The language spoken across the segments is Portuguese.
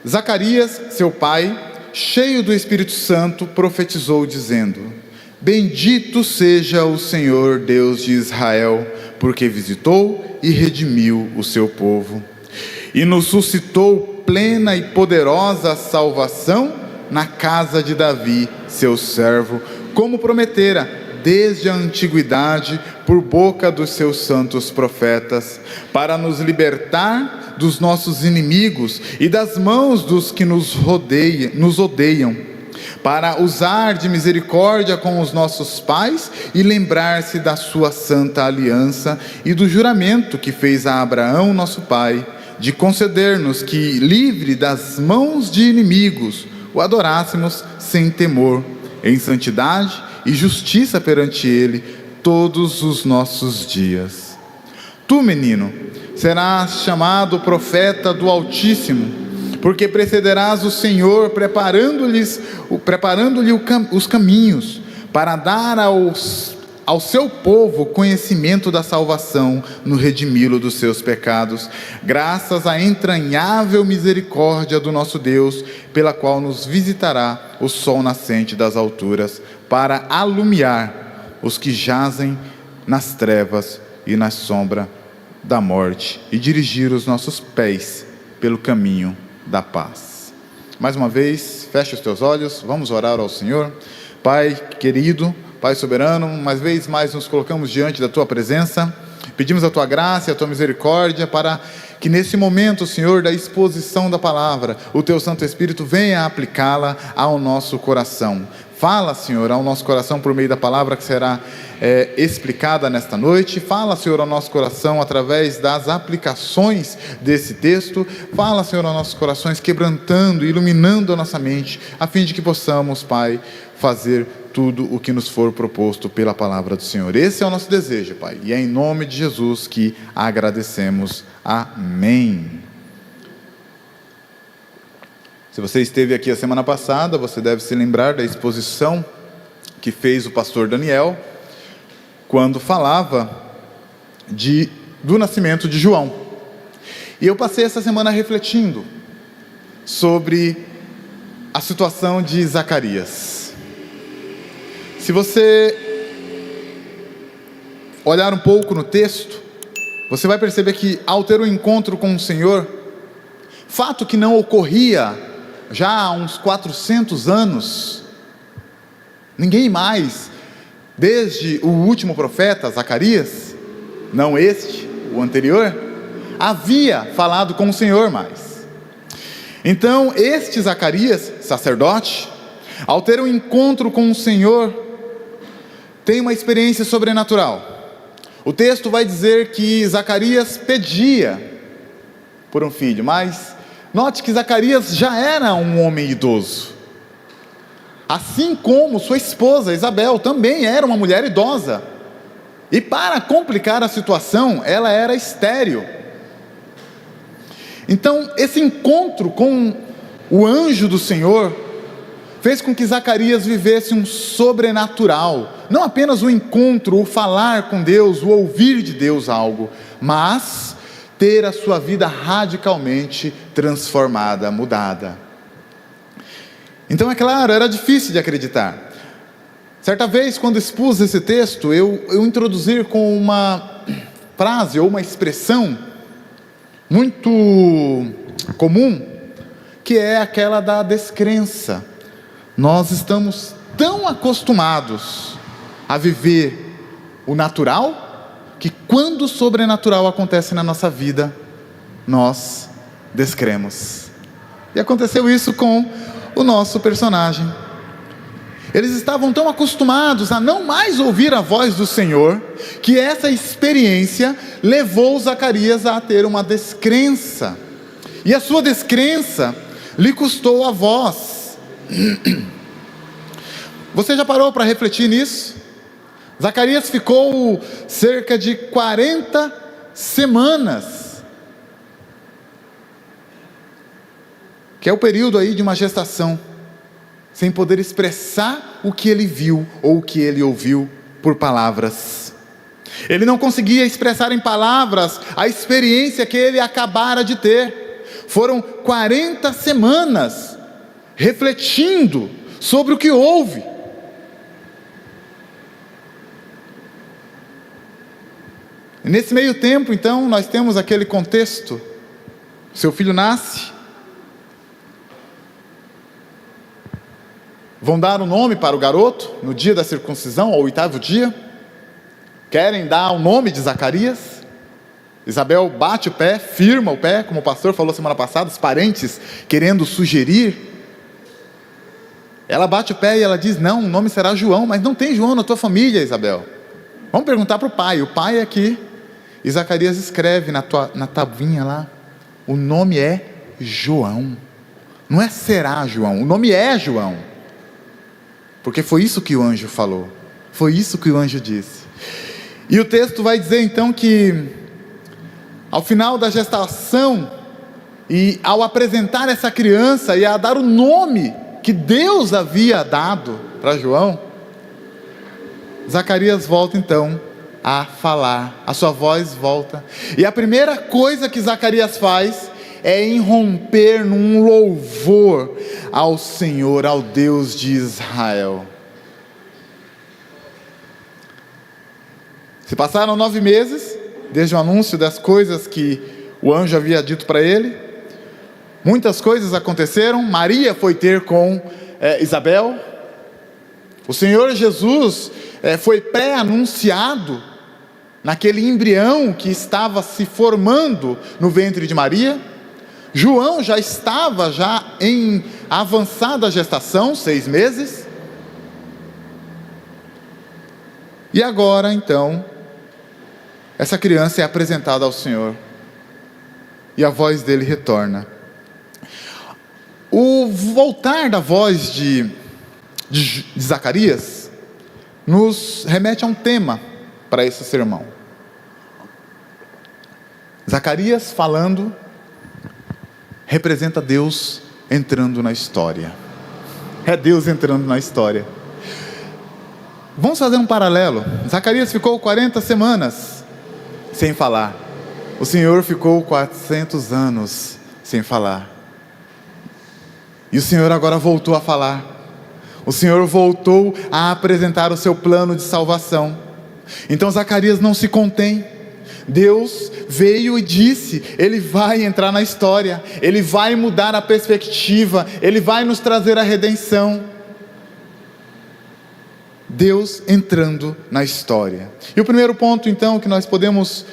Zacarias, seu pai, cheio do Espírito Santo, profetizou dizendo: Bendito seja o Senhor Deus de Israel, porque visitou e redimiu o seu povo, e nos suscitou plena e poderosa salvação na casa de Davi, seu servo, como prometera desde a antiguidade por boca dos seus santos profetas, para nos libertar dos nossos inimigos e das mãos dos que nos odeiam, para usar de misericórdia com os nossos pais e lembrar-se da sua santa aliança e do juramento que fez a Abraão nosso pai, de conceder-nos que, livre das mãos de inimigos, o adorássemos sem temor, em santidade e justiça perante Ele todos os nossos dias. Tu, menino, serás chamado profeta do Altíssimo, porque precederás o Senhor preparando-lhe os caminhos, para dar ao seu povo conhecimento da salvação no redimi-lo dos seus pecados, graças à entranhável misericórdia do nosso Deus, pela qual nos visitará o sol nascente das alturas, para alumiar os que jazem nas trevas e na sombra da morte, e dirigir os nossos pés pelo caminho da paz. Mais uma vez, feche os teus olhos, vamos orar ao Senhor. Pai querido, Pai soberano, uma vez mais nos colocamos diante da Tua presença, pedimos a Tua graça e a Tua misericórdia para que nesse momento, Senhor, da exposição da palavra, o Teu Santo Espírito venha aplicá-la ao nosso coração. Fala, Senhor, ao nosso coração por meio da palavra que será explicada nesta noite. Fala, Senhor, ao nosso coração através das aplicações desse texto. Fala, Senhor, aos nossos corações, quebrantando, iluminando a nossa mente, a fim de que possamos, Pai, fazer tudo o que nos for proposto pela palavra do Senhor. Esse é o nosso desejo, Pai, e é em nome de Jesus que agradecemos. Amém. Se você esteve aqui a semana passada, você deve se lembrar da exposição que fez o pastor Daniel, quando falava do nascimento de João. E eu passei essa semana refletindo sobre a situação de Zacarias. Se você olhar um pouco no texto, você vai perceber que ao ter um encontro com o Senhor, fato que não ocorria já há uns 400 anos, ninguém mais, desde o último profeta, Zacarias, não este, o anterior, havia falado com o Senhor mais. Então, este Zacarias, sacerdote, ao ter um encontro com o Senhor, tem uma experiência sobrenatural. O texto vai dizer que Zacarias pedia por um filho, mas note que Zacarias já era um homem idoso, assim como sua esposa Isabel também era uma mulher idosa, e para complicar a situação, ela era estéril. Então esse encontro com o anjo do Senhor fez com que Zacarias vivesse um sobrenatural, não apenas o encontro, o falar com Deus, o ouvir de Deus algo, mas ter a sua vida radicalmente transformada, mudada. Então é claro, era difícil de acreditar. Certa vez, quando expus esse texto, eu introduzi com uma frase ou uma expressão muito comum, que é aquela da descrença. Nós estamos tão acostumados a viver o natural, que quando o sobrenatural acontece na nossa vida, nós descremos. E aconteceu isso com o nosso personagem. Eles estavam tão acostumados a não mais ouvir a voz do Senhor, que essa experiência levou Zacarias a ter uma descrença. E a sua descrença lhe custou a voz. Você já parou para refletir nisso? Zacarias ficou cerca de 40 semanas, que é o período aí de uma gestação, sem poder expressar o que ele viu ou o que ele ouviu por palavras. Ele não conseguia expressar em palavras a experiência que ele acabara de ter. Foram 40 semanas refletindo sobre o que houve. E nesse meio tempo, então, nós temos aquele contexto. Seu filho nasce. Vão dar um nome para o garoto no dia da circuncisão, ao 8º dia. Querem dar o nome de Zacarias. Isabel bate o pé, firma o pé, como o pastor falou semana passada, os parentes querendo sugerir. Ela bate o pé e ela diz: não, o nome será João, mas não tem João na tua família, Isabel. Vamos perguntar para o pai. O pai é aqui. E Zacarias escreve na tabuinha lá: o nome é João. Não é será João, o nome é João. Porque foi isso que o anjo falou. Foi isso que o anjo disse. E o texto vai dizer então que, ao final da gestação, e ao apresentar essa criança e a dar o nome que Deus havia dado para João, Zacarias volta então a falar, a sua voz volta, e a primeira coisa que Zacarias faz é irromper num louvor ao Senhor, ao Deus de Israel. Se passaram 9 meses, desde o anúncio das coisas que o anjo havia dito para ele. Muitas coisas aconteceram. Maria foi ter com Isabel. O Senhor Jesus foi pré-anunciado naquele embrião que estava se formando no ventre de Maria. João já estava em avançada gestação, 6 meses. E agora então, essa criança é apresentada ao Senhor. E a voz dele retorna. O voltar da voz de Zacarias nos remete a um tema para esse sermão. Zacarias falando representa Deus entrando na história. É Deus entrando na história. Vamos fazer um paralelo. Zacarias ficou 40 semanas sem falar. O Senhor ficou 400 anos sem falar. E o Senhor agora voltou a falar. O Senhor voltou a apresentar o seu plano de salvação. Então Zacarias não se contém. Deus veio e disse: Ele vai entrar na história, Ele vai mudar a perspectiva, Ele vai nos trazer a redenção. Deus entrando na história. E o primeiro ponto então que nós podemos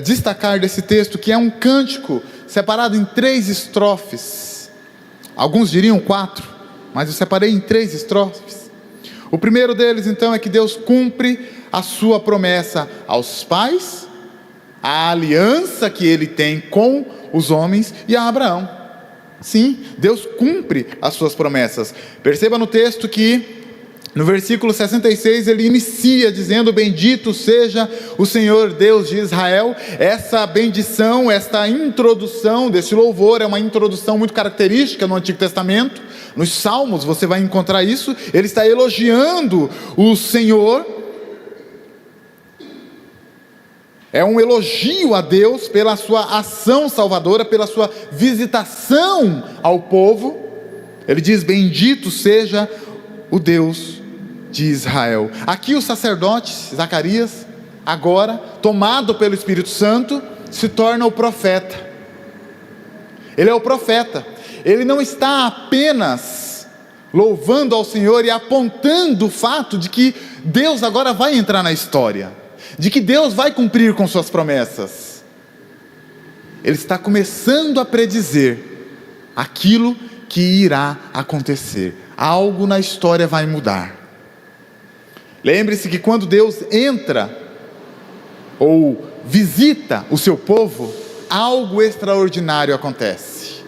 destacar desse texto, que é um cântico separado em 3 estrofes. Alguns diriam 4, mas eu separei em 3 estrofes. O primeiro deles então é que Deus cumpre a sua promessa aos pais, a aliança que Ele tem com os homens e a Abraão. Sim, Deus cumpre as suas promessas. Perceba no texto que no versículo 66 ele inicia dizendo: bendito seja o Senhor Deus de Israel. Essa bendição, esta introdução desse louvor é uma introdução muito característica no Antigo Testamento. Nos Salmos você vai encontrar isso. Ele está elogiando o Senhor. É um elogio a Deus pela sua ação salvadora, pela sua visitação ao povo. Ele diz: bendito seja o Deus de Israel. Aqui o sacerdote Zacarias, agora tomado pelo Espírito Santo, se torna o profeta. Ele é o profeta. Ele não está apenas louvando ao Senhor e apontando o fato de que Deus agora vai entrar na história, de que Deus vai cumprir com suas promessas. Ele está começando a predizer aquilo que irá acontecer. Algo na história vai mudar. Lembre-se que quando Deus entra ou visita o seu povo, algo extraordinário acontece.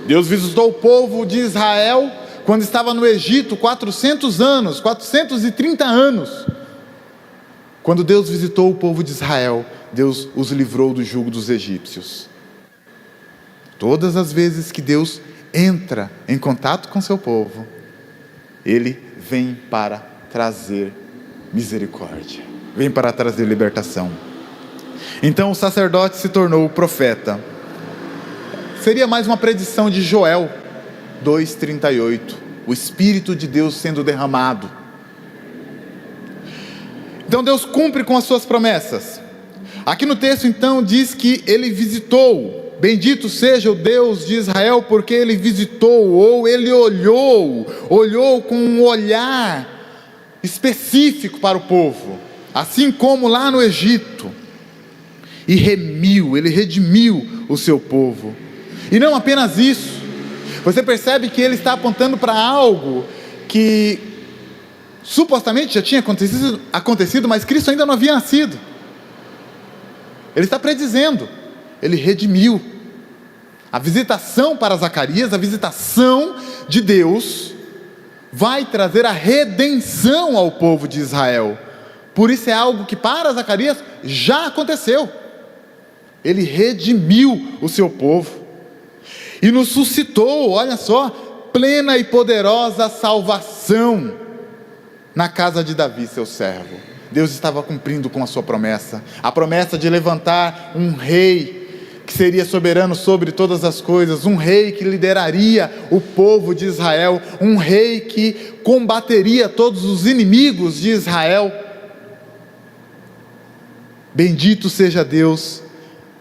Deus visitou o povo de Israel quando estava no Egito 430 anos. Quando Deus visitou o povo de Israel, Deus os livrou do jugo dos egípcios. Todas as vezes que Deus entra em contato com seu povo, Ele vem para trazer misericórdia, vem para trazer libertação. Então o sacerdote se tornou o profeta. seria mais uma predição de Joel 2:38, o Espírito de Deus sendo derramado. Então Deus cumpre com as suas promessas. Aqui no texto então diz que ele visitou. Bendito seja o Deus de Israel, porque ele visitou, ou ele olhou com um olhar específico para o povo, assim como lá no Egito, e ele redimiu o seu povo. E não apenas isso, você percebe que ele está apontando para algo que supostamente já tinha acontecido, mas Cristo ainda não havia nascido. Ele está predizendo, ele redimiu. A visitação para Zacarias, a visitação de Deus, vai trazer a redenção ao povo de Israel. Por isso é algo que para Zacarias já aconteceu. Ele redimiu o seu povo e nos suscitou, olha só, plena e poderosa salvação na casa de Davi, seu servo. Deus estava cumprindo com a sua promessa, a promessa de levantar um rei que seria soberano sobre todas as coisas, um rei que lideraria o povo de Israel, um rei que combateria todos os inimigos de Israel. Bendito seja Deus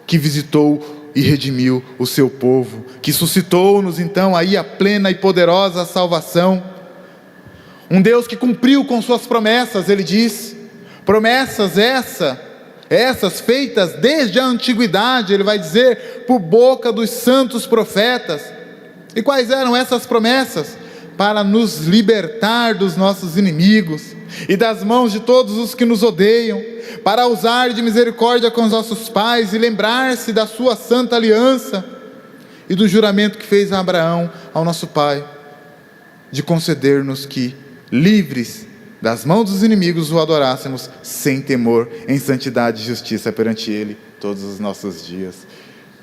que visitou e redimiu o seu povo, que suscitou-nos então aí a plena e poderosa salvação. Um Deus que cumpriu com suas promessas, ele diz, promessas essas feitas desde a antiguidade, ele vai dizer, por boca dos santos profetas. E quais eram essas promessas? Para nos libertar dos nossos inimigos e das mãos de todos os que nos odeiam, para usar de misericórdia com os nossos pais e lembrar-se da sua santa aliança e do juramento que fez a Abraão, ao nosso pai, de conceder-nos que, livres das mãos dos inimigos, o adorássemos sem temor, em santidade e justiça perante ele todos os nossos dias.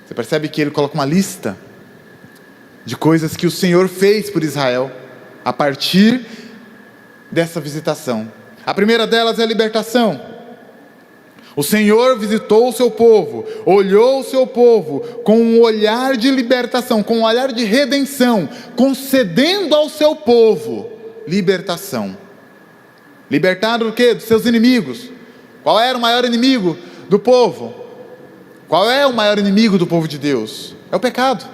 Você percebe que ele coloca uma lista de coisas que o Senhor fez por Israel a partir dessa visitação. A primeira delas é a libertação. O Senhor visitou o seu povo, olhou o seu povo com um olhar de libertação, com um olhar de redenção, concedendo ao seu povo libertação. Libertado do quê? Dos seus inimigos. Qual era o maior inimigo do povo? Qual é o maior inimigo do povo de Deus? É o pecado,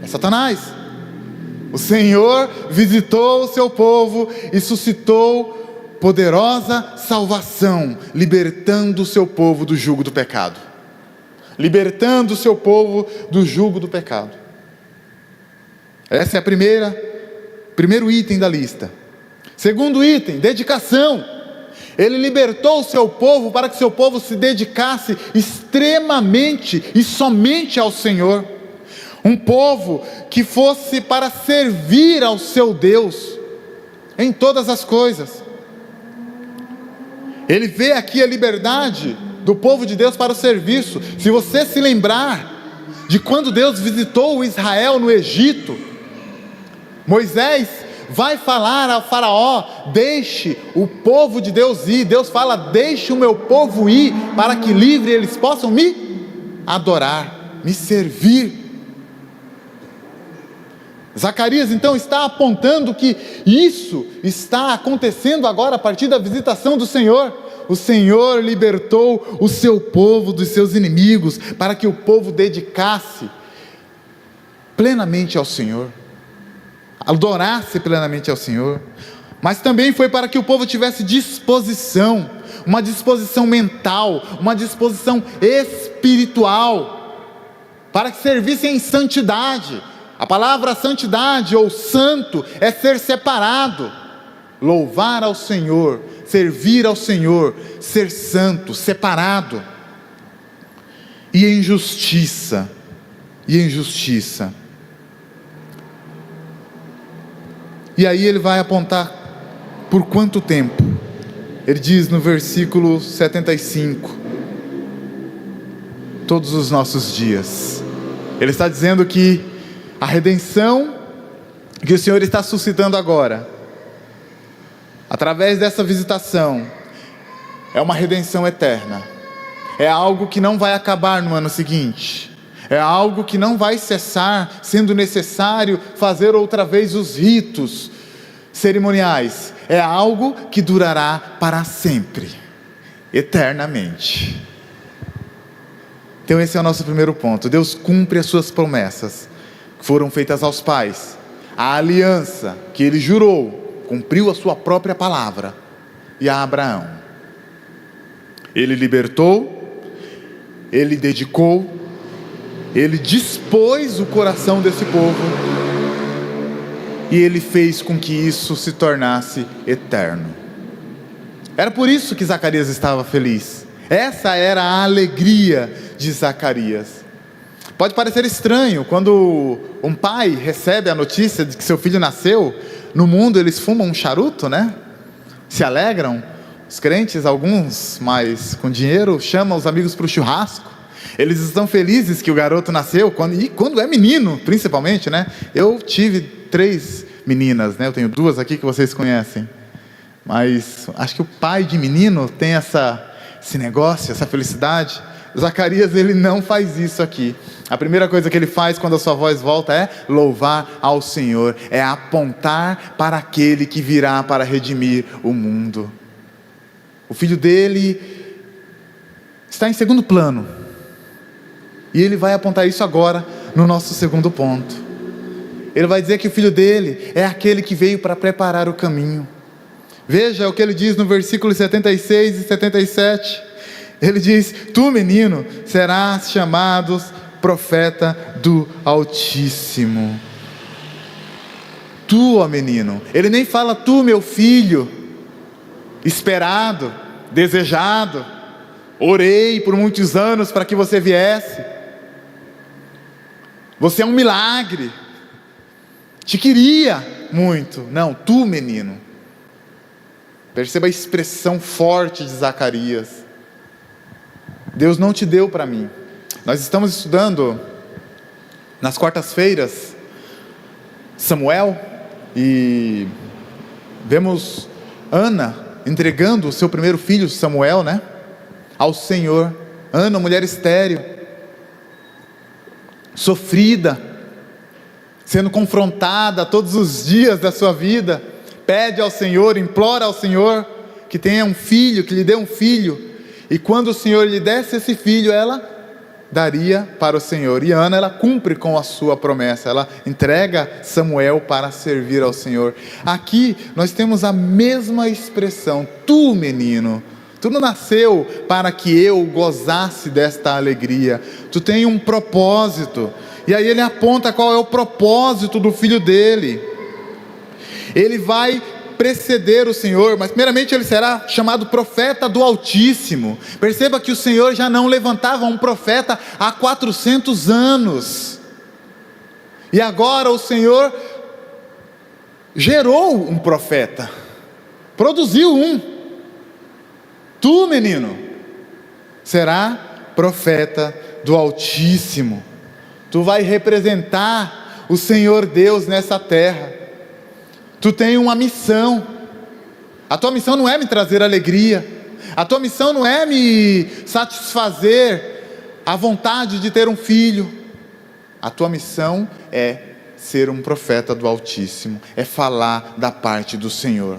é Satanás. O Senhor visitou o seu povo e suscitou poderosa salvação, libertando o seu povo do jugo do pecado. Libertando o seu povo do jugo do pecado. Essa é a primeiro item da lista. Segundo item, dedicação. Ele libertou o seu povo para que seu povo se dedicasse extremamente e somente ao Senhor. Um povo que fosse para servir ao seu Deus em todas as coisas. Ele vê aqui a liberdade do povo de Deus para o serviço. Se você se lembrar de quando Deus visitou o Israel no Egito, Moisés vai falar ao faraó, deixe o povo de Deus ir. Deus fala, deixe o meu povo ir, para que livre eles possam me adorar, me servir. Zacarias então está apontando que isso está acontecendo agora a partir da visitação do Senhor. O Senhor libertou o seu povo dos seus inimigos, para que o povo dedicasse plenamente ao Senhor, adorasse plenamente ao Senhor. Mas também foi para que o povo tivesse disposição, uma disposição mental, uma disposição espiritual, para que servissem em santidade. A palavra santidade ou santo é ser separado, louvar ao Senhor, servir ao Senhor, ser santo, separado. E em justiça, E aí ele vai apontar por quanto tempo. Ele diz no versículo 75, todos os nossos dias. Ele está dizendo que a redenção que o Senhor está suscitando agora, através dessa visitação, é uma redenção eterna. É algo que não vai acabar no ano seguinte. é algo que não vai cessar, sendo necessário fazer outra vez os ritos cerimoniais. É algo que durará para sempre, eternamente. Então esse é o nosso primeiro ponto. Deus cumpre as suas promessas que foram feitas aos pais. A aliança que Ele jurou, cumpriu a sua própria palavra. E a Abraão, Ele libertou, Ele dedicou, Ele dispôs o coração desse povo, e Ele fez com que isso se tornasse eterno. Era por isso que Zacarias estava feliz. Essa era a alegria de Zacarias. Pode parecer estranho, quando um pai recebe a notícia de que seu filho nasceu, no mundo eles fumam um charuto, né? Se alegram. Os crentes, alguns mais com dinheiro, chamam os amigos para o churrasco. Eles estão felizes que o garoto nasceu, quando é menino, principalmente, né? Eu tive 3 meninas, né? Eu tenho 2 aqui que vocês conhecem. Mas acho que o pai de menino tem esse negócio, essa felicidade. Zacarias, ele não faz isso aqui. A primeira coisa que ele faz quando a sua voz volta é louvar ao Senhor, é apontar para aquele que virá para redimir o mundo. O filho dele está em segundo plano, e ele vai apontar isso agora no nosso segundo ponto. Ele vai dizer que o filho dele é aquele que veio para preparar o caminho. Veja o que ele diz no versículo 76 e 77. Ele diz: tu, menino, serás chamado profeta do Altíssimo. Tu, ó menino. Ele nem fala tu, meu filho, esperado, desejado, orei por muitos anos para que você viesse. Você é um milagre, te queria muito. Não, tu, menino. Perceba a expressão forte de Zacarias. Deus não te deu para mim. Nós estamos estudando nas quartas-feiras Samuel, e vemos Ana entregando o seu primeiro filho, Samuel, né, ao Senhor. Ana, mulher estéril, sofrida, sendo confrontada todos os dias da sua vida, pede ao Senhor, implora ao Senhor que tenha um filho, que lhe dê um filho. E quando o Senhor lhe desse esse filho, ela daria para o Senhor. E Ana, ela cumpre com a sua promessa. Ela entrega Samuel para servir ao Senhor. Aqui nós temos a mesma expressão. Tu, menino, tu não nasceu para que eu gozasse desta alegria. Tu tem um propósito. E aí ele aponta qual é o propósito do filho dele. Ele vai preceder o Senhor, mas primeiramente ele será chamado profeta do Altíssimo. Perceba que o Senhor já não levantava um profeta há 400 anos, e agora o Senhor gerou um profeta, produziu um. Tu, menino, será profeta do Altíssimo. Tu vai representar o Senhor Deus nessa terra. Tu tem uma missão. A tua missão não é me trazer alegria. A tua missão não é me satisfazer a vontade de ter um filho. A tua missão é ser um profeta do Altíssimo. É falar da parte do Senhor.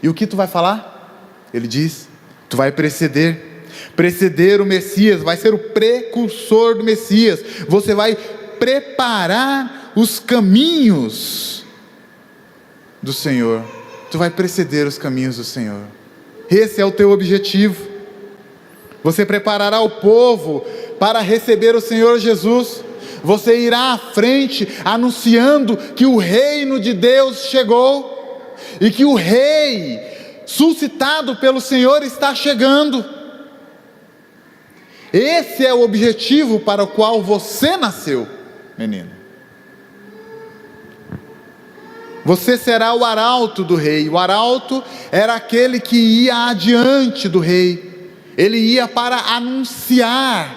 E o que tu vai falar? Ele diz: tu vai preceder o Messias, vai ser o precursor do Messias. Você vai preparar os caminhos do Senhor. Tu vai preceder os caminhos do Senhor. Esse é o teu objetivo. Você preparará o povo para receber o Senhor Jesus. Você irá à frente anunciando que o reino de Deus chegou, e que o rei suscitado pelo Senhor está chegando. Esse é o objetivo para o qual você nasceu, menino. Você será o arauto do rei. O arauto era aquele que ia adiante do rei. Ele ia para anunciar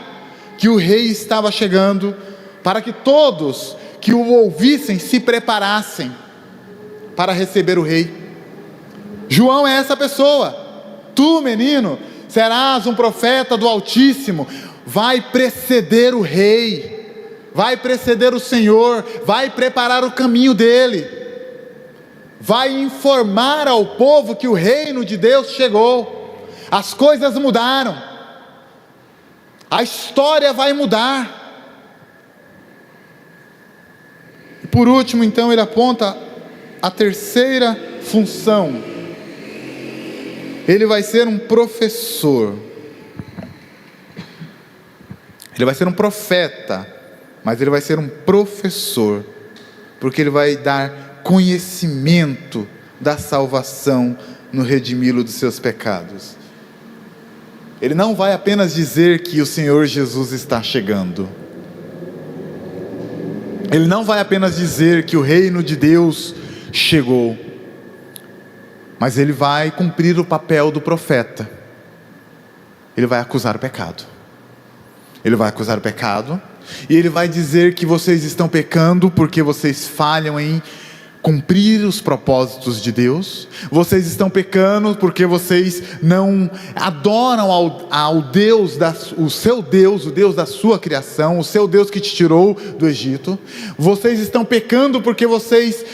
que o rei estava chegando, para que todos que o ouvissem se preparassem para receber o rei. João é essa pessoa. Tu, menino, serás um profeta do Altíssimo, vai preceder o rei. vai preceder o Senhor, vai preparar o caminho dele, vai informar ao povo que o reino de Deus chegou, as coisas mudaram, a história vai mudar. E por último, então, ele aponta a terceira função. Ele vai ser um professor. Ele vai ser um profeta, mas ele vai ser um professor, porque ele vai dar conhecimento da salvação no redimi-lo dos seus pecados. Ele não vai apenas dizer que o Senhor Jesus está chegando. Ele não vai apenas dizer que o reino de Deus chegou, mas ele vai cumprir o papel do profeta. Ele vai acusar o pecado. Ele vai acusar o pecado, e ele vai dizer que vocês estão pecando porque vocês falham em cumprir os propósitos de Deus. Vocês estão pecando porque vocês não adoram ao Deus, o seu Deus, o Deus da sua criação, o seu Deus que te tirou do Egito. Vocês estão pecando porque vocês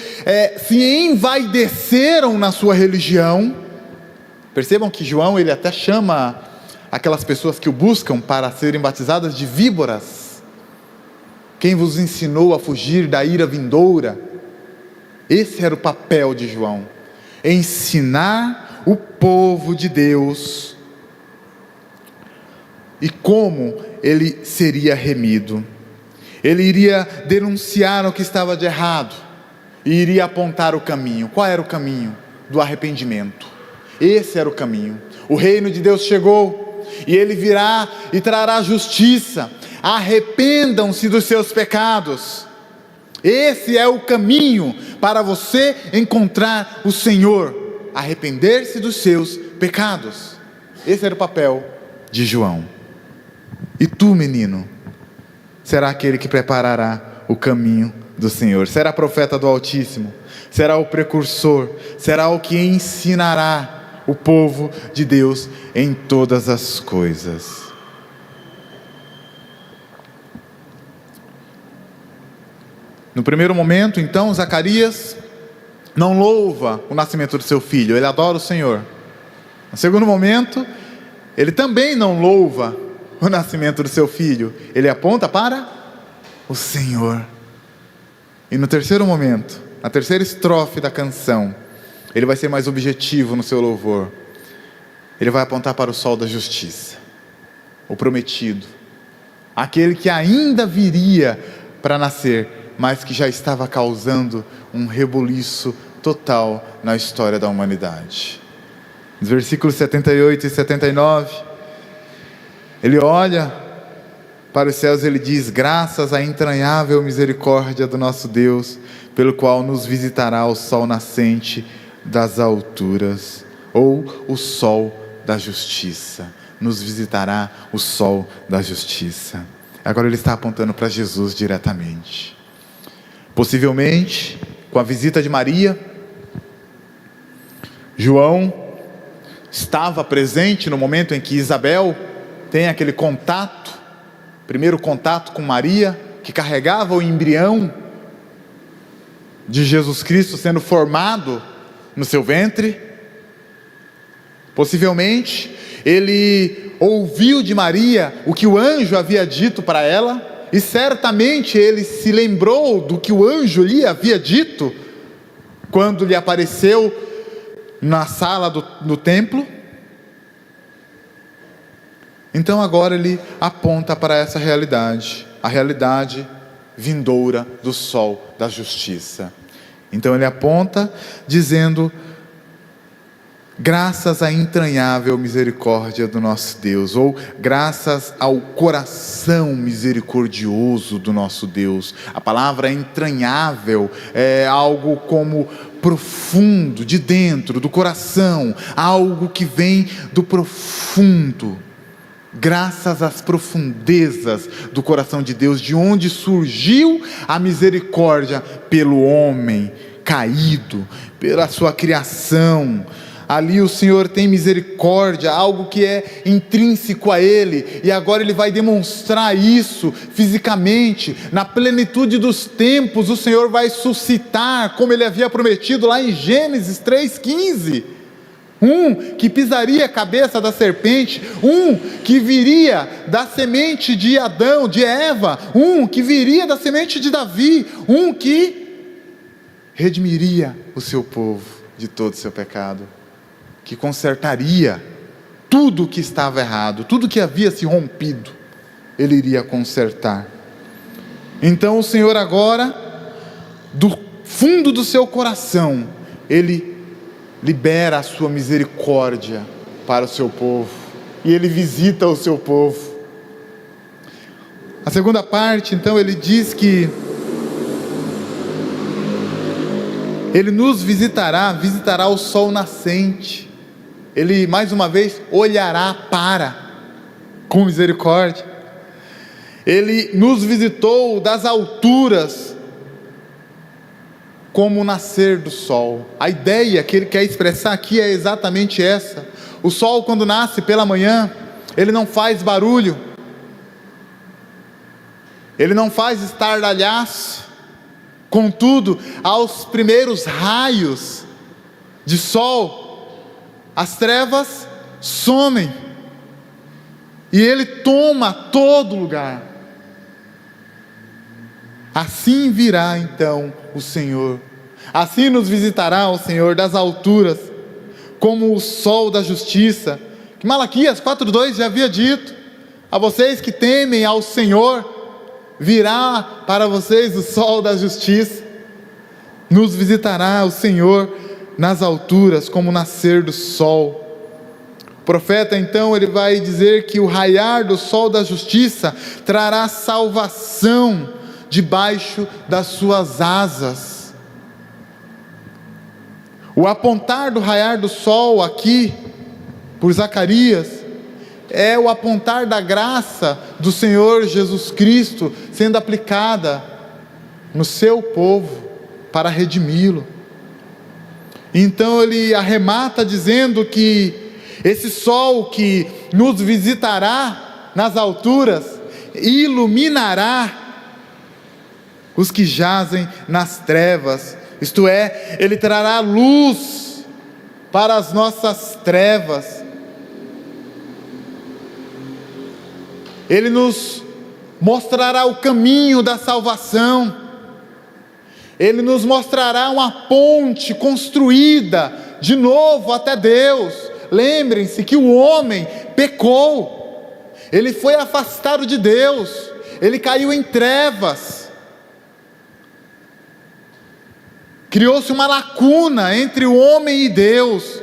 se envaideceram na sua religião. Percebam que João, ele até chama aquelas pessoas que o buscam para serem batizadas de víboras. Quem vos ensinou a fugir da ira vindoura? Esse era o papel de João, ensinar o povo de Deus e como ele seria remido. Ele iria denunciar o que estava de errado e iria apontar o caminho. Qual era o caminho? Do arrependimento. Esse era o caminho. O reino de Deus chegou e ele virá e trará justiça. Arrependam-se dos seus pecados. Esse é o caminho para você encontrar o Senhor, arrepender-se dos seus pecados. Esse era o papel de João. E tu, menino, será aquele que preparará o caminho do Senhor. Será profeta do Altíssimo, será o precursor, será o que ensinará o povo de Deus em todas as coisas. No primeiro momento, então, Zacarias não louva o nascimento do seu filho, ele adora o Senhor. No segundo momento, ele também não louva o nascimento do seu filho, ele aponta para o Senhor. E no terceiro momento, na terceira estrofe da canção, ele vai ser mais objetivo no seu louvor. Ele vai apontar para o sol da justiça, o prometido, aquele que ainda viria para nascer, mas que já estava causando um rebuliço total na história da humanidade. Nos versículos 78 e 79, ele olha para os céus e ele diz: graças à entranhável misericórdia do nosso Deus, pelo qual nos visitará o sol nascente das alturas, ou o sol da justiça. Nos visitará o sol da justiça. Agora ele está apontando para Jesus diretamente. Possivelmente, com a visita de Maria, João estava presente no momento em que Isabel tem aquele contato, primeiro contato com Maria, que carregava o embrião de Jesus Cristo sendo formado no seu ventre. Possivelmente, ele ouviu de Maria o que o anjo havia dito para ela, e certamente ele se lembrou do que o anjo lhe havia dito, quando lhe apareceu na sala do templo. Então agora ele aponta para essa realidade, a realidade vindoura do sol da justiça. Então ele aponta dizendo: graças à entranhável misericórdia do nosso Deus, ou graças ao coração misericordioso do nosso Deus. A palavra entranhável é algo como profundo, de dentro, do coração, algo que vem do profundo. Graças às profundezas do coração de Deus, de onde surgiu a misericórdia pelo homem caído, pela sua criação, Ali o Senhor tem misericórdia, algo que é intrínseco a Ele, e agora Ele vai demonstrar isso fisicamente. Na plenitude dos tempos, o Senhor vai suscitar, como Ele havia prometido lá em Gênesis 3,15, que pisaria a cabeça da serpente, que viria da semente de Adão, de Eva, que viria da semente de Davi, que redimiria o seu povo de todo o seu pecado, que consertaria tudo o que estava errado, tudo que havia se rompido, Ele iria consertar. Então o Senhor agora, do fundo do seu coração, Ele libera a sua misericórdia para o seu povo, e Ele visita o seu povo. A segunda parte, então, Ele diz que Ele nos visitará o sol nascente. Ele mais uma vez olhará com misericórdia. Ele nos visitou das alturas, como o nascer do sol. A ideia que ele quer expressar aqui é exatamente essa. O sol, quando nasce pela manhã, ele não faz barulho, ele não faz estardalhaço. Contudo, aos primeiros raios de sol, as trevas somem, e Ele toma todo lugar. Assim virá então o Senhor, assim nos visitará o Senhor das alturas, como o sol da justiça, que Malaquias 4,2 já havia dito: a vocês que temem ao Senhor, virá para vocês o sol da justiça. Nos visitará o Senhor nas alturas, como o nascer do sol. O profeta então, ele vai dizer que o raiar do sol da justiça trará salvação debaixo das suas asas. O apontar do raiar do sol aqui, por Zacarias, é o apontar da graça do Senhor Jesus Cristo sendo aplicada no seu povo para redimi-lo. Então ele arremata dizendo que esse sol que nos visitará nas alturas iluminará os que jazem nas trevas, isto é, ele trará luz para as nossas trevas. Ele nos mostrará o caminho da salvação. Ele nos mostrará uma ponte construída de novo até Deus. Lembrem-se que o homem pecou, ele foi afastado de Deus, ele caiu em trevas, criou-se uma lacuna entre o homem e Deus.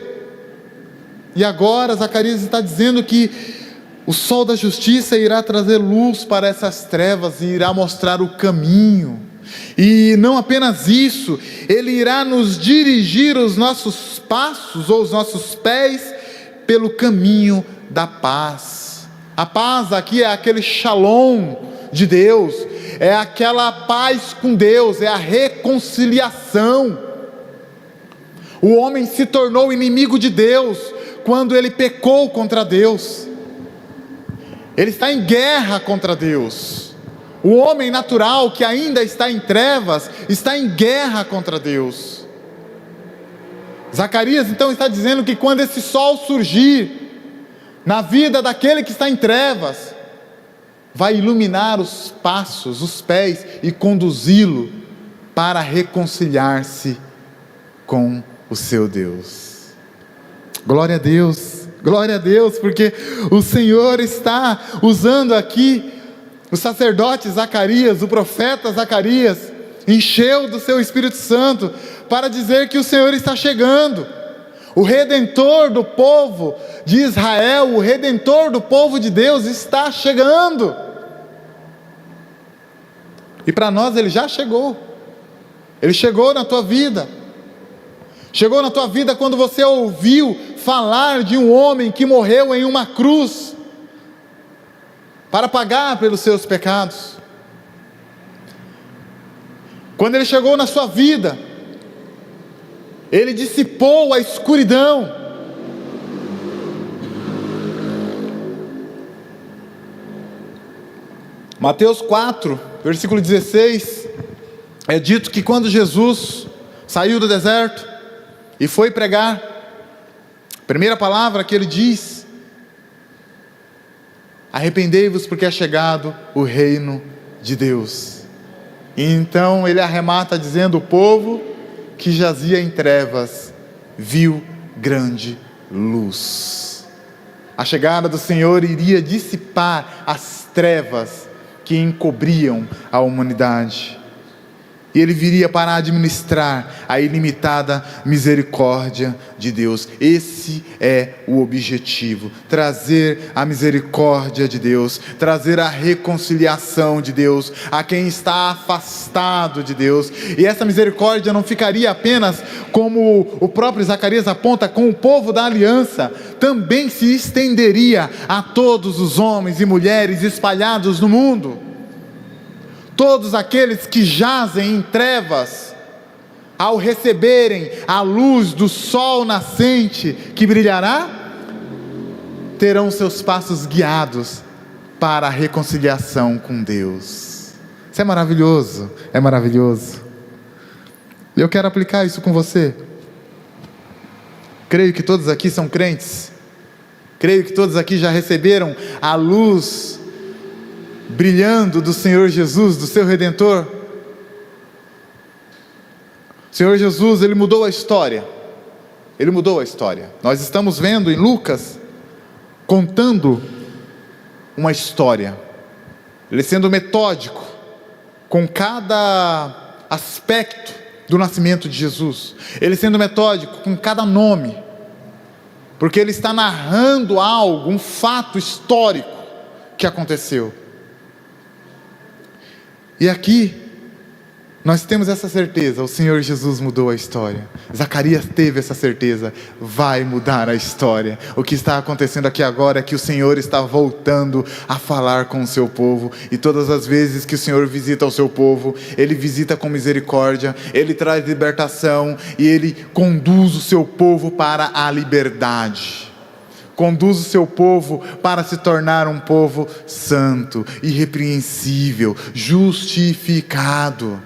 E agora Zacarias está dizendo que o sol da justiça irá trazer luz para essas trevas e irá mostrar o caminho. E não apenas isso, Ele irá nos dirigir os nossos passos ou os nossos pés pelo caminho da paz. A paz aqui é aquele shalom de Deus, é aquela paz com Deus, é a reconciliação. O homem se tornou inimigo de Deus quando ele pecou contra Deus. Ele está em guerra contra Deus. O homem natural que ainda está em trevas, está em guerra contra Deus. Zacarias então está dizendo que quando esse sol surgir na vida daquele que está em trevas, vai iluminar os passos, os pés e conduzi-lo para reconciliar-se com o seu Deus. Glória a Deus, porque o Senhor está usando aqui o sacerdote Zacarias, o profeta Zacarias, encheu do seu Espírito Santo para dizer que o Senhor está chegando. O Redentor do povo de Israel, o Redentor do povo de Deus está chegando. E para nós Ele já chegou. Ele chegou na tua vida. Chegou na tua vida quando você ouviu falar de um homem que morreu em uma cruz para pagar pelos seus pecados. Quando Ele chegou na sua vida, Ele dissipou a escuridão, Mateus 4, versículo 16, é dito que quando Jesus saiu do deserto e foi pregar, a primeira palavra que ele diz: arrependei-vos, porque é chegado o reino de Deus. E então ele arremata dizendo: o povo que jazia em trevas viu grande luz. A chegada do Senhor iria dissipar as trevas que encobriam a humanidade. E ele viria para administrar a ilimitada misericórdia de Deus. Esse é o objetivo: trazer a misericórdia de Deus, trazer a reconciliação de Deus a quem está afastado de Deus. E essa misericórdia não ficaria apenas, como o próprio Zacarias aponta, com o povo da aliança, também se estenderia a todos os homens e mulheres espalhados no mundo. Todos aqueles que jazem em trevas, ao receberem a luz do sol nascente que brilhará, terão seus passos guiados para a reconciliação com Deus. Isso é maravilhoso, é maravilhoso. E eu quero aplicar isso com você. Creio que todos aqui são crentes. Creio que todos aqui já receberam a luz brilhando do Senhor Jesus, do seu Redentor. O Senhor Jesus, Ele mudou a história. Ele mudou a história. Nós estamos vendo em Lucas, contando uma história. Ele sendo metódico, com cada aspecto do nascimento de Jesus. Ele sendo metódico com cada nome. Porque Ele está narrando algo, um fato histórico que aconteceu. E aqui, nós temos essa certeza: o Senhor Jesus mudou a história. Zacarias teve essa certeza: vai mudar a história. O que está acontecendo aqui agora é que o Senhor está voltando a falar com o seu povo. E todas as vezes que o Senhor visita o seu povo, Ele visita com misericórdia, Ele traz libertação e Ele conduz o seu povo para a liberdade. Conduz o seu povo para se tornar um povo santo, irrepreensível, justificado.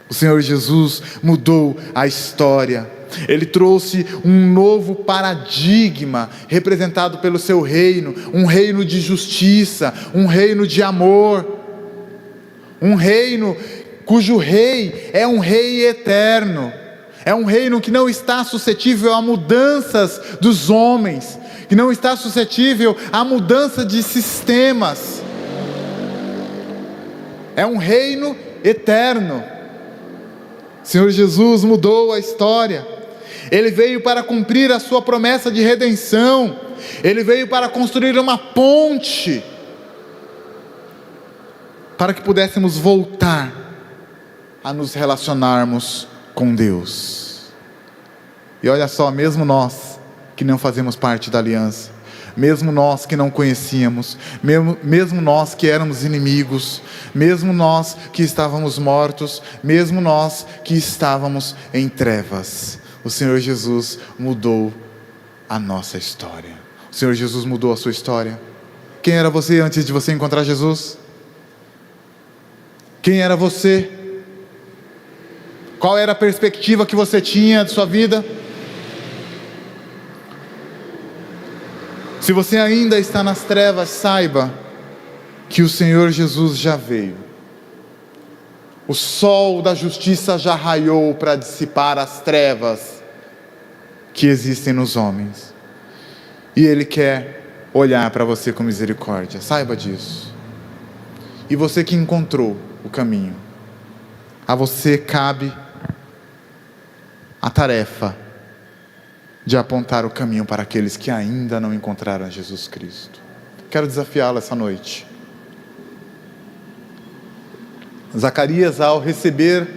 O Senhor Jesus mudou a história. Ele trouxe um novo paradigma representado pelo seu reino, um reino de justiça, um reino de amor, um reino cujo rei é um rei eterno. É um reino que não está suscetível a mudanças dos homens, que não está suscetível à mudança de sistemas. É um reino eterno. O Senhor Jesus mudou a história. Ele veio para cumprir a sua promessa de redenção. Ele veio para construir uma ponte, para que pudéssemos voltar a nos relacionarmos com Deus. E olha só, mesmo nós que não fazemos parte da aliança, mesmo nós que não conhecíamos, mesmo nós que éramos inimigos, mesmo nós que estávamos mortos, mesmo nós que estávamos em trevas, o Senhor Jesus mudou a nossa história. O Senhor Jesus mudou a sua história. Quem era você antes de você encontrar Jesus? Quem era você? Qual era a perspectiva que você tinha de sua vida? Se você ainda está nas trevas, saiba que o Senhor Jesus já veio. O sol da justiça já raiou para dissipar as trevas que existem nos homens. E Ele quer olhar para você com misericórdia. Saiba disso. E você que encontrou o caminho, a você cabe a tarefa de apontar o caminho para aqueles que ainda não encontraram Jesus Cristo. Quero desafiá-lo essa noite. Zacarias, ao receber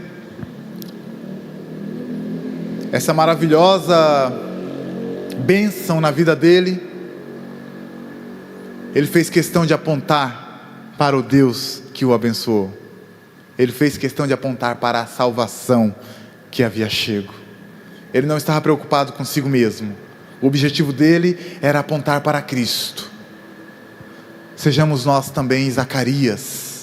essa maravilhosa bênção na vida dele, ele fez questão de apontar para o Deus que o abençoou. Ele fez questão de apontar para a salvação que havia chego. Ele não estava preocupado consigo mesmo. O objetivo dele era apontar para Cristo. Sejamos nós também Zacarias,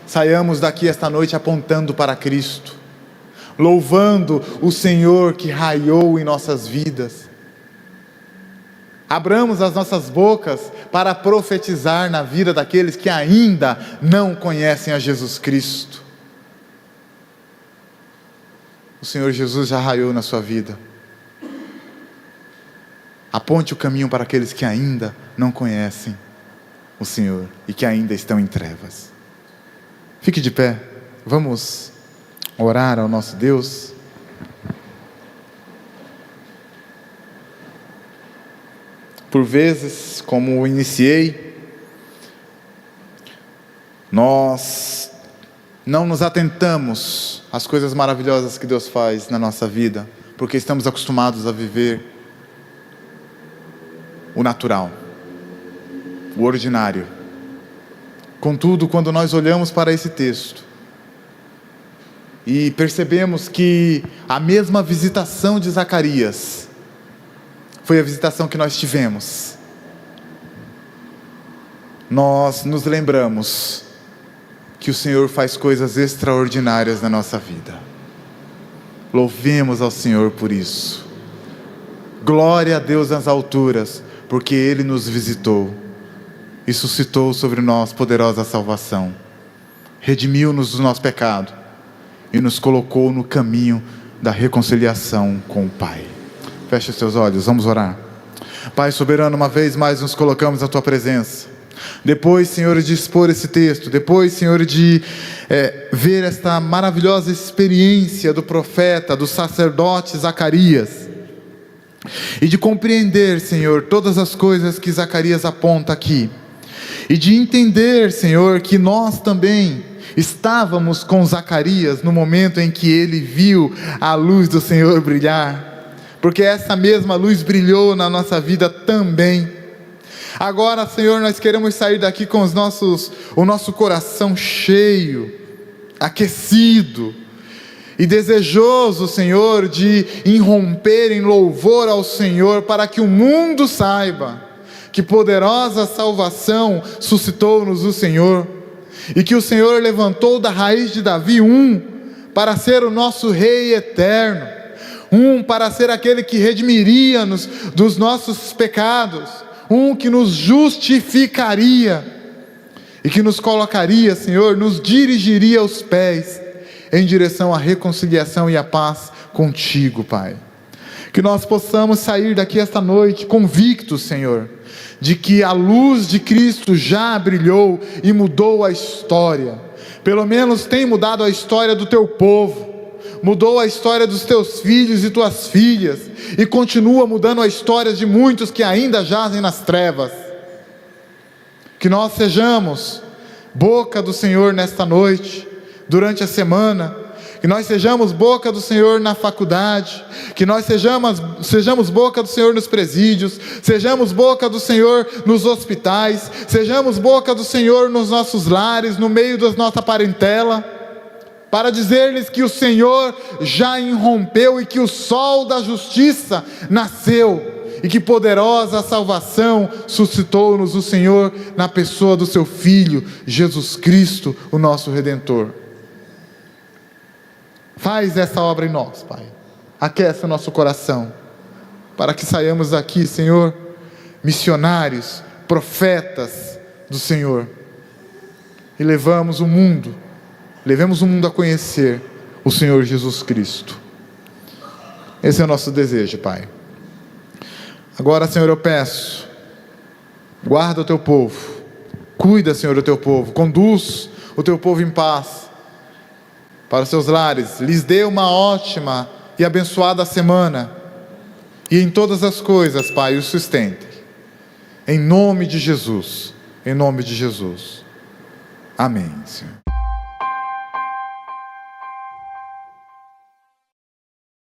saiamos daqui esta noite apontando para Cristo, louvando o Senhor que raiou em nossas vidas. Abramos as nossas bocas para profetizar na vida daqueles que ainda não conhecem a Jesus Cristo. O Senhor Jesus já raiou na sua vida. Aponte o caminho para aqueles que ainda não conhecem o Senhor e que ainda estão em trevas. Fique de pé, vamos orar ao nosso Deus. Por vezes, como iniciei, nós não nos atentamos às coisas maravilhosas que Deus faz na nossa vida, porque estamos acostumados a viver o natural, o ordinário. Contudo, quando nós olhamos para esse texto e percebemos que a mesma visitação de Zacarias foi a visitação que nós tivemos, nós nos lembramos que o Senhor faz coisas extraordinárias na nossa vida. Louvemos ao Senhor por isso. Glória a Deus nas alturas, porque Ele nos visitou e suscitou sobre nós poderosa salvação, redimiu-nos do nosso pecado e nos colocou no caminho da reconciliação com o Pai. Feche os seus olhos, vamos orar. Pai soberano, uma vez mais nos colocamos na Tua presença. Depois, Senhor, de expor esse texto, depois, Senhor, de ver esta maravilhosa experiência do profeta, do sacerdote Zacarias, e de compreender, Senhor, todas as coisas que Zacarias aponta aqui, e de entender, Senhor, que nós também estávamos com Zacarias no momento em que ele viu a luz do Senhor brilhar, porque essa mesma luz brilhou na nossa vida também. Agora, Senhor, nós queremos sair daqui com o nosso coração cheio, aquecido e desejoso, Senhor, de irromper em louvor ao Senhor, para que o mundo saiba que poderosa salvação suscitou-nos o Senhor, e que o Senhor levantou da raiz de Davi para ser o nosso Rei eterno, para ser aquele que redimiria-nos dos nossos pecados, que nos justificaria e que nos colocaria, Senhor, nos dirigiria aos pés em direção à reconciliação e à paz contigo, Pai. Que nós possamos sair daqui esta noite convictos, Senhor, de que a luz de Cristo já brilhou e mudou a história. Pelo menos tem mudado a história do teu povo, mudou a história dos teus filhos e tuas filhas, e continua mudando a história de muitos que ainda jazem nas trevas. Que nós sejamos boca do Senhor nesta noite, durante a semana, que nós sejamos boca do Senhor na faculdade, que nós sejamos boca do Senhor nos presídios, sejamos boca do Senhor nos hospitais, sejamos boca do Senhor nos nossos lares, no meio da nossa parentela, para dizer-lhes que o Senhor já irrompeu e que o sol da justiça nasceu, e que poderosa salvação suscitou-nos o Senhor na pessoa do seu Filho, Jesus Cristo, o nosso Redentor. Faz essa obra em nós, Pai. Aquece o nosso coração, para que saiamos daqui, Senhor, missionários, profetas do Senhor, e levemos o mundo a conhecer o Senhor Jesus Cristo. Esse é o nosso desejo, Pai. Agora, Senhor, eu peço, guarda o teu povo, cuida, Senhor, do teu povo, conduz o teu povo em paz para os seus lares, lhes dê uma ótima e abençoada semana, e em todas as coisas, Pai, os sustente, em nome de Jesus, amém, Senhor.